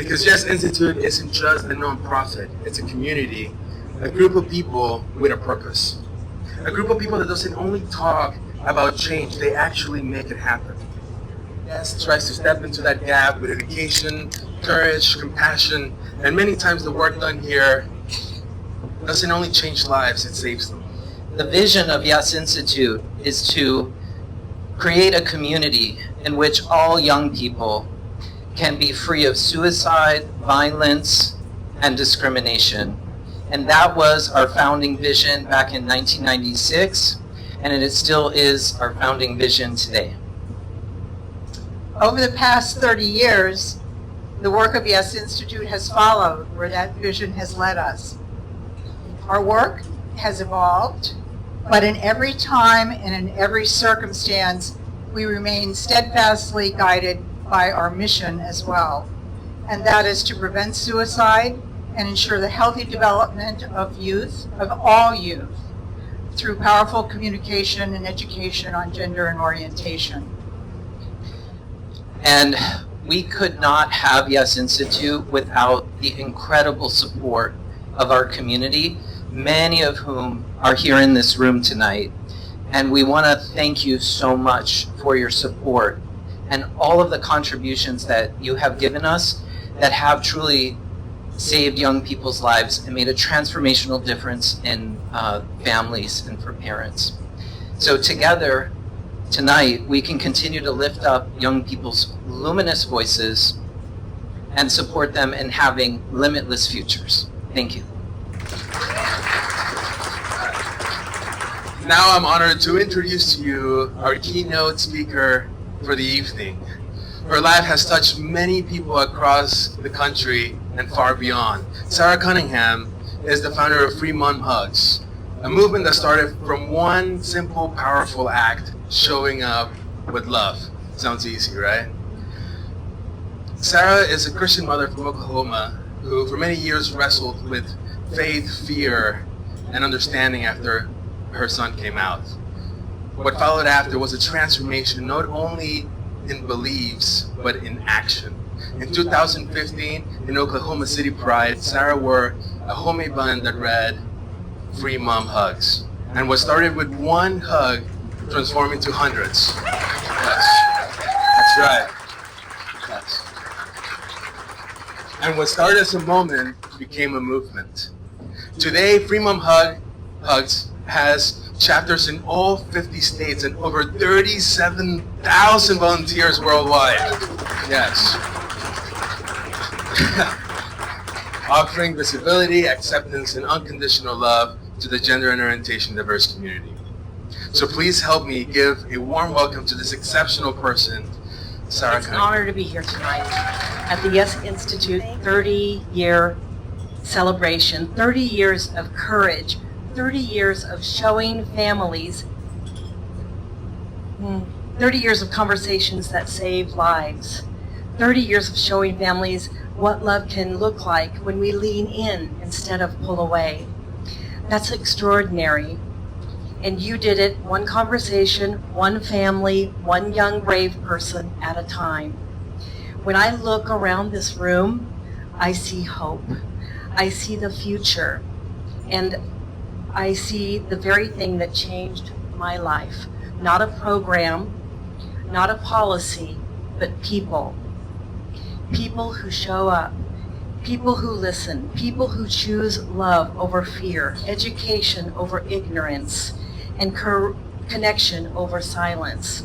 Because Yes Institute isn't just a non-profit, it's a community, a group of people with a purpose. A group of people that doesn't only talk about change, they actually make it happen. Yes tries to step into that gap with education, courage, compassion, and many times the work done here doesn't only change lives, it saves them. The vision of Yes Institute is to create a community in which all young people can be free of suicide, violence, and discrimination. And that was our founding vision back in 1996, and it still is our founding vision today. Over the past 30 years, the work of Yes Institute has followed where that vision has led us. Our work has evolved, but in every time and in every circumstance, we remain steadfastly guided by our mission as well, and that is to prevent suicide and ensure the healthy development of youth, of all youth, through powerful communication and education on gender and orientation. And we could not have Yes Institute without the incredible support of our community, many of whom are here in this room tonight. And we want to thank you so much for your support and all of the contributions that you have given us that have truly saved young people's lives and made a transformational difference in families and for parents. So together, tonight, we can continue to lift up young people's luminous voices and support them in having limitless futures. Thank you. Now I'm honored to introduce to you our keynote speaker for the evening. Her life has touched many people across the country and far beyond. Sarah Cunningham is the founder of Free Mom Hugs, a movement that started from one simple, powerful act, showing up with love. Sounds easy, right? Sarah is a Christian mother from Oklahoma who for many years wrestled with faith, fear, and understanding after her son came out. What followed after was a transformation not only in beliefs, but in action. In 2015, in Oklahoma City Pride, Sarah wore a homemade bun that read, Free Mom Hugs. And what started with one hug transformed into hundreds. Yes, that's right. Yes. And what started as a moment became a movement. Today, Free Mom Hugs has chapters in all 50 states and over 37,000 volunteers worldwide. Yes. Offering visibility, acceptance, and unconditional love to the gender and orientation diverse community. So please help me give a warm welcome to this exceptional person, Sarah It's an Cunningham. honor to be here tonight at the Yes Institute 30-year celebration, 30 years of courage, 30 years of showing families, 30 years of conversations that save lives, 30 years of showing families what love can look like when we lean in instead of pull away. That's extraordinary. And you did it one conversation, one family, one young brave person at a time. When I look around this room, I see hope. I see the future. And I see the very thing that changed my life. Not a program, not a policy, but people. People who show up, people who listen, people who choose love over fear, education over ignorance, and connection over silence.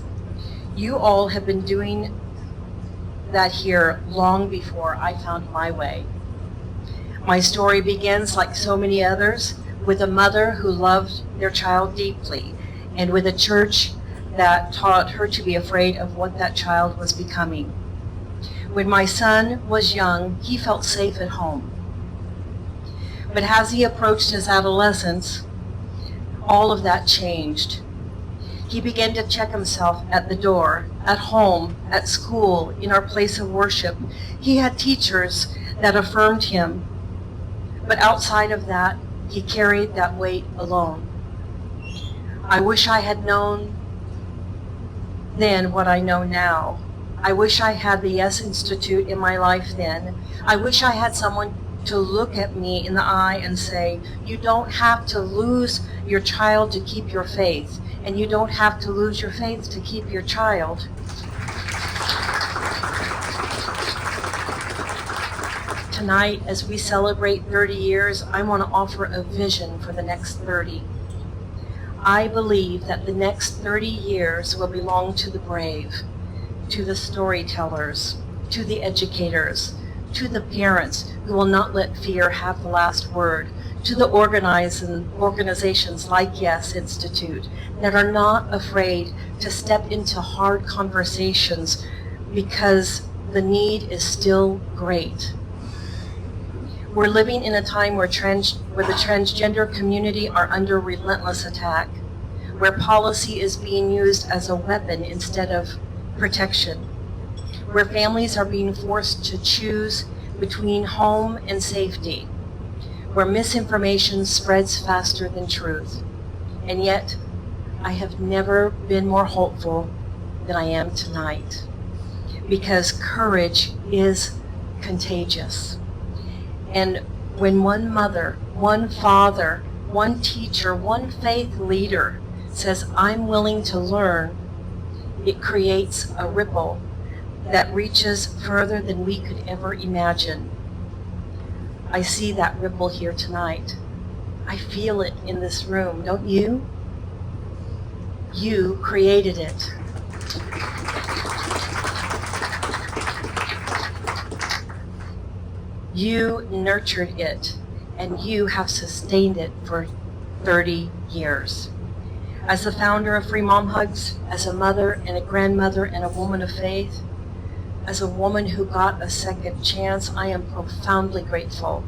You all have been doing that here long before I found my way. My story begins, like so many others, with a mother who loved their child deeply, and with a church that taught her to be afraid of what that child was becoming. When my son was young, he felt safe at home. But as he approached his adolescence, all of that changed. He began to check himself at the door, at home, at school, in our place of worship. He had teachers that affirmed him, but outside of that, he carried that weight alone. I wish I had known then what I know now. I wish I had the Yes Institute in my life then. I wish I had someone to look at me in the eye and say, you don't have to lose your child to keep your faith, and you don't have to lose your faith to keep your child. Tonight, as we celebrate 30 years, I want to offer a vision for the next 30. I believe that the next 30 years will belong to the brave, to the storytellers, to the educators, to the parents who will not let fear have the last word, to the organizations like Yes Institute that are not afraid to step into hard conversations because the need is still great. We're living in a time where the transgender community are under relentless attack, where policy is being used as a weapon instead of protection, where families are being forced to choose between home and safety, where misinformation spreads faster than truth. And yet, I have never been more hopeful than I am tonight, because courage is contagious. And when one mother, one father, one teacher, one faith leader says, I'm willing to learn, it creates a ripple that reaches further than we could ever imagine. I see that ripple here tonight. I feel it in this room, don't you? You created it. You nurtured it, and you have sustained it for 30 years. As the founder of Free Mom Hugs, as a mother and a grandmother and a woman of faith, as a woman who got a second chance, I am profoundly grateful.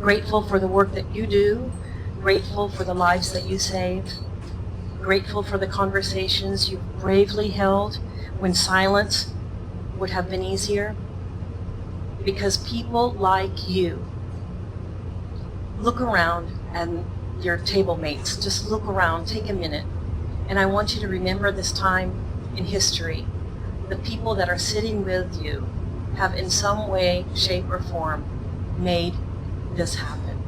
Grateful for the work that you do, grateful for the lives that you save, grateful for the conversations you bravely held when silence would have been easier. Because people like you, look around and your table mates, just look around, take a minute, and I want you to remember this time in history. The people that are sitting with you have in some way, shape, or form made this happen.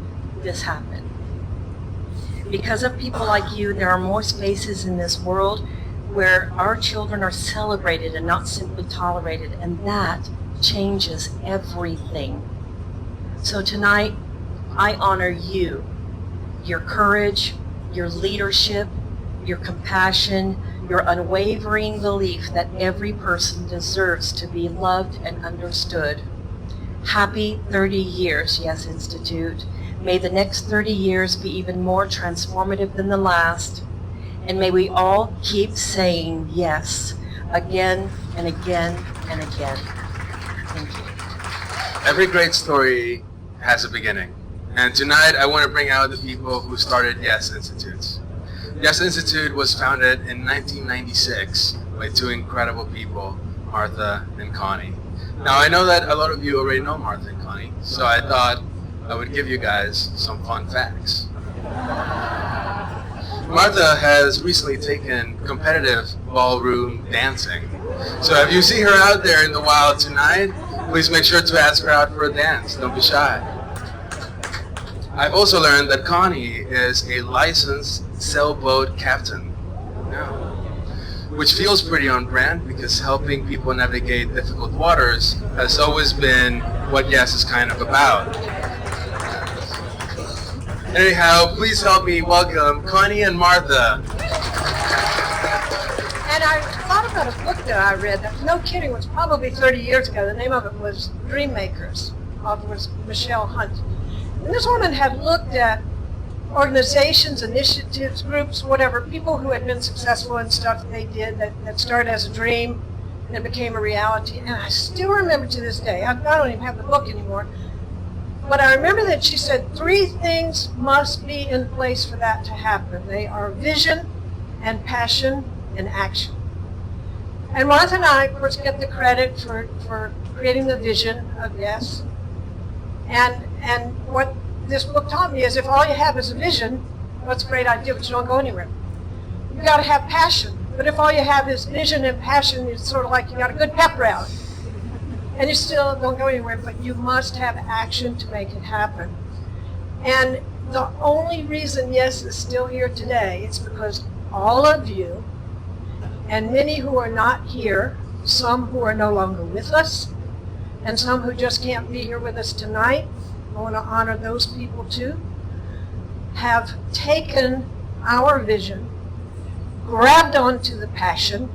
Because of people like you, there are more spaces in this world where our children are celebrated and not simply tolerated, and that changes everything. So tonight, I honor you, your courage, your leadership, your compassion, your unwavering belief that every person deserves to be loved and understood. Happy 30 years, Yes Institute. May the next 30 years be even more transformative than the last. And may we all keep saying yes, again and again and again. Thank you. Every great story has a beginning. And tonight I want to bring out the people who started Yes Institute. Yes Institute was founded in 1996 by two incredible people, Martha and Connie. Now I know that a lot of you already know Martha and Connie, so I thought I would give you guys some fun facts. Martha has recently taken competitive ballroom dancing. So if you see her out there in the wild tonight, please make sure to ask her out for a dance. Don't be shy. I've also learned that Connie is a licensed sailboat captain, which feels pretty on brand because helping people navigate difficult waters has always been what Yes is kind of about. Anyhow, please help me welcome Connie and Martha. And I thought about a book that I read that, no kidding, was probably 30 years ago. The name of it was Dream Makers. Author was Michelle Hunt. And this woman had looked at organizations, initiatives, groups, whatever, people who had been successful in stuff they did that started as a dream and it became a reality. And I still remember to this day, I don't even have the book anymore, but I remember that she said 3 things must be in place for that to happen. They are vision and passion and action. And Martha and I, of course, get the credit for creating the vision of Yes. And what this book taught me is if all you have is a vision, well, it's a great idea, but you don't go anywhere. You've got to have passion. But if all you have is vision and passion, it's sort of like you got a good pep rally. And you still don't go anywhere, but you must have action to make it happen. And the only reason Yes is still here today is because all of you, and many who are not here, some who are no longer with us, and some who just can't be here with us tonight, I want to honor those people too, have taken our vision, grabbed onto the passion,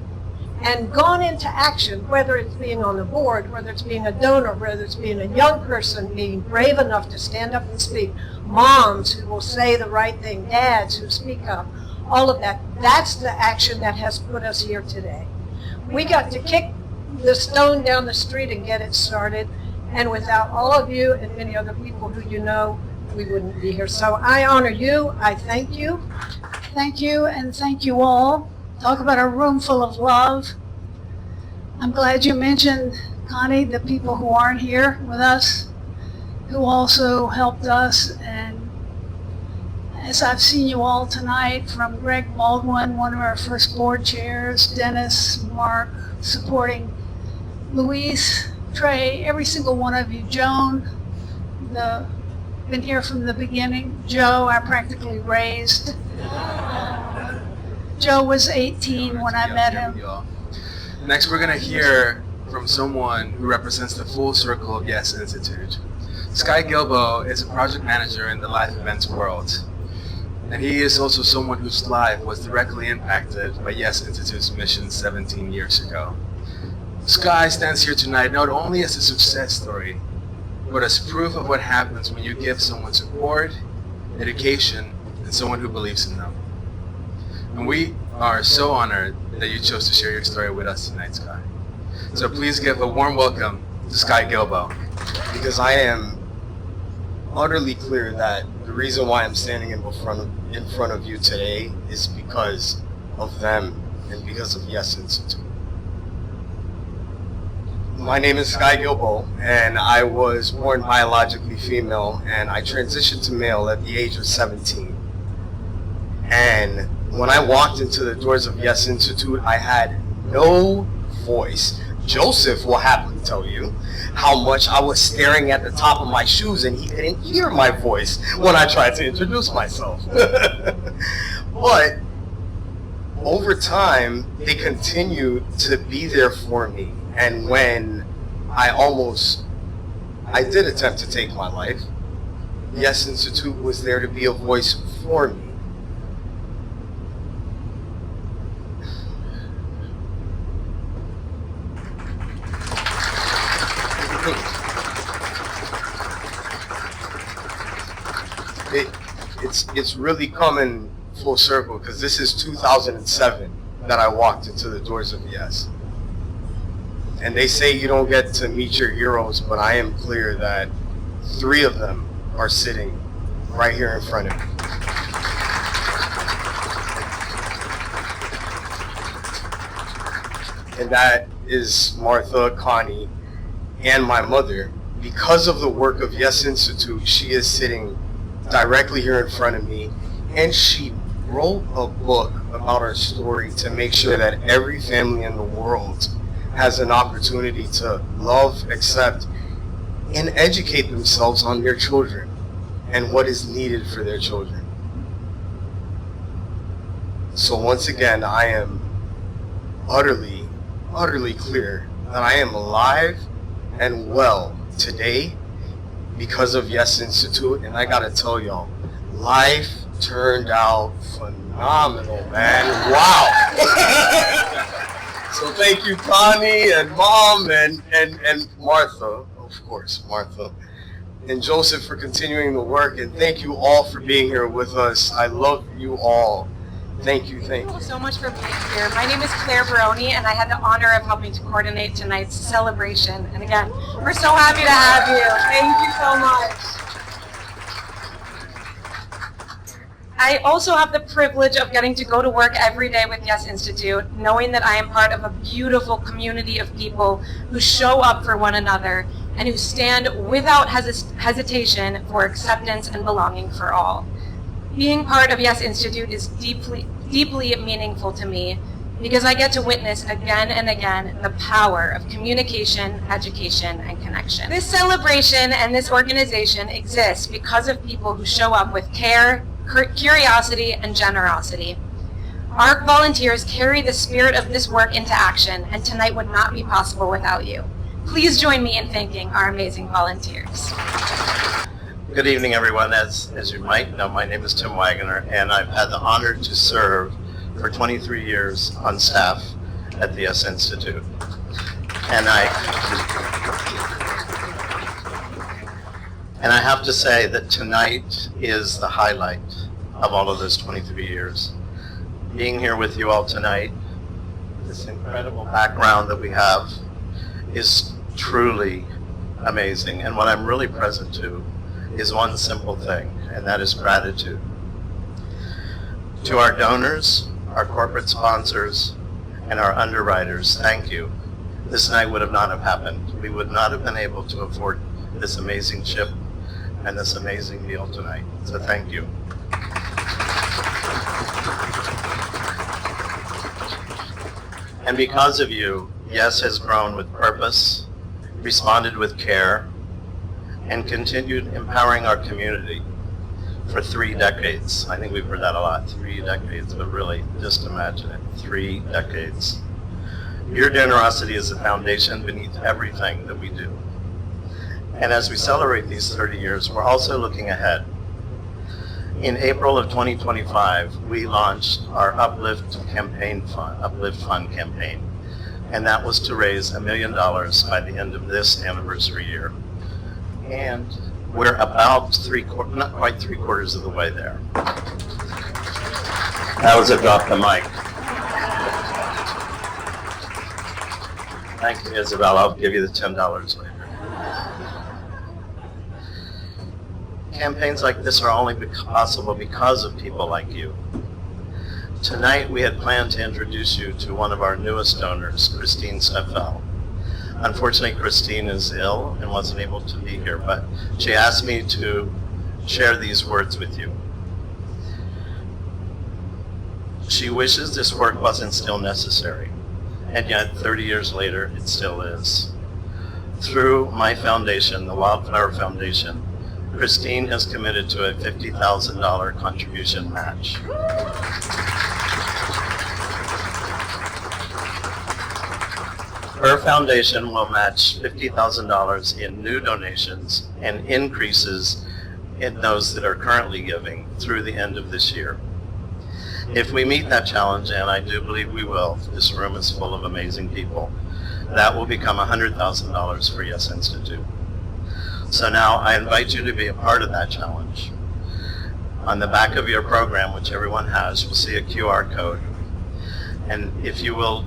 and gone into action, whether it's being on the board, whether it's being a donor, whether it's being a young person, being brave enough to stand up and speak, moms who will say the right thing, dads who speak up, all of that. That's the action that has put us here today. We got to kick the stone down the street and get it started, and without all of you and many other people who you know, we wouldn't be here. So I honor you, I thank you. Thank you, and thank you all. Talk about a room full of love. I'm glad you mentioned, Connie, the people who aren't here with us, who also helped us. And as I've seen you all tonight, from Greg Baldwin, one of our first board chairs, Dennis, Mark, supporting Louise, Trey, every single one of you, Joan, been here from the beginning. Joe, I practically raised. Joe was 18 when I met him. Next, we're going to hear from someone who represents the full circle of Yes Institute. Sky Gilbo is a project manager in the live events world, and he is also someone whose life was directly impacted by Yes Institute's mission 17 years ago. Sky stands here tonight not only as a success story, but as proof of what happens when you give someone support, education, and someone who believes in them. And we are so honored that you chose to share your story with us tonight, Sky. So please give a warm welcome to Sky Gilbo. Because I am utterly clear that the reason why I'm standing in front of you today is because of them and because of Yes Institute. My name is Sky Gilbo, and I was born biologically female, and I transitioned to male at the age of 17. And when I walked into the doors of Yes Institute, I had no voice. Joseph will happily tell you how much I was staring at the top of my shoes and he couldn't hear my voice when I tried to introduce myself. But over time, they continued to be there for me. And when I did attempt to take my life, Yes Institute was there to be a voice for me. It's really coming full circle, because this is 2007 that I walked into the doors of Yes. And they say you don't get to meet your heroes, but I am clear that 3 of them are sitting right here in front of me. And that is Martha, Connie, and my mother. Because of the work of Yes Institute, she is sitting directly here in front of me, and she wrote a book about our story to make sure that every family in the world has an opportunity to love, accept, and educate themselves on their children and what is needed for their children. So once again, I am utterly clear that I am alive and well today because of Yes Institute, and I gotta tell y'all, life turned out phenomenal, man. Wow. So thank you, Connie and Mom and Martha, of course, Martha, and Joseph for continuing the work, and thank you all for being here with us. I love you all. Thank you. Thank you so much for being here. My name is Claire Baroni, and I had the honor of helping to coordinate tonight's celebration. And again, we're so happy to have you. Thank you so much. I also have the privilege of getting to go to work every day with Yes Institute, knowing that I am part of a beautiful community of people who show up for one another and who stand without hesitation for acceptance and belonging for all. Being part of Yes Institute is deeply meaningful to me because I get to witness again and again the power of communication, education, and connection. This celebration and this organization exists because of people who show up with care, curiosity, and generosity. Our volunteers carry the spirit of this work into action, and tonight would not be possible without you. Please join me in thanking our amazing volunteers. Good evening, everyone. As you might know, my name is Tim Wagoner, and I've had the honor to serve for 23 years on staff at the Yes Institute. And I have to say that tonight is the highlight of all of those 23 years. Being here with you all tonight, this incredible background that we have is truly amazing. And what I'm really present to is one simple thing, and that is gratitude. To our donors, our corporate sponsors, and our underwriters, thank you. This night would have not have happened. We would not have been able to afford this amazing ship and this amazing meal tonight. So thank you. And because of you, Yes has grown with purpose, responded with care, and continued empowering our community for 3 decades. I think we've heard that a lot, 3 decades, but really, just imagine it, 3 decades. Your generosity is the foundation beneath everything that we do. And as we celebrate these 30 years, we're also looking ahead. In April of 2025, we launched our Uplift Fund campaign, and that was to raise $1 million by the end of this anniversary year. And we're about not quite 3/4 of the way there. That was a drop the mic. Thank you, Isabel. I'll give you the $10 later. Campaigns like this are only possible because of people like you. Tonight, we had planned to introduce you to one of our newest donors, Christine Steffel. Unfortunately, Christine is ill and wasn't able to be here, but she asked me to share these words with you. She wishes this work wasn't still necessary, and yet 30 years later, it still is. Through my foundation, the Wildflower Foundation, Christine has committed to a $50,000 contribution match. Her foundation will match $50,000 in new donations and increases in those that are currently giving through the end of this year. If we meet that challenge, and I do believe we will, this room is full of amazing people, that will become $100,000 for Yes Institute. So now I invite you to be a part of that challenge. On the back of your program, which everyone has, you'll see a QR code. And if you will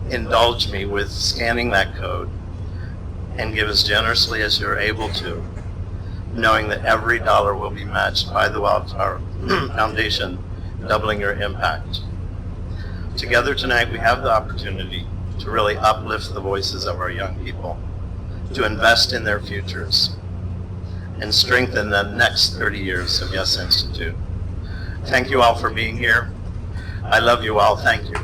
indulge me with scanning that code and give as generously as you're able to, knowing that every dollar will be matched by the Wildflower Foundation, doubling your impact. Together tonight, we have the opportunity to really uplift the voices of our young people, to invest in their futures, and strengthen the next 30 years of Yes Institute. Thank you all for being here. I love you all. Thank you.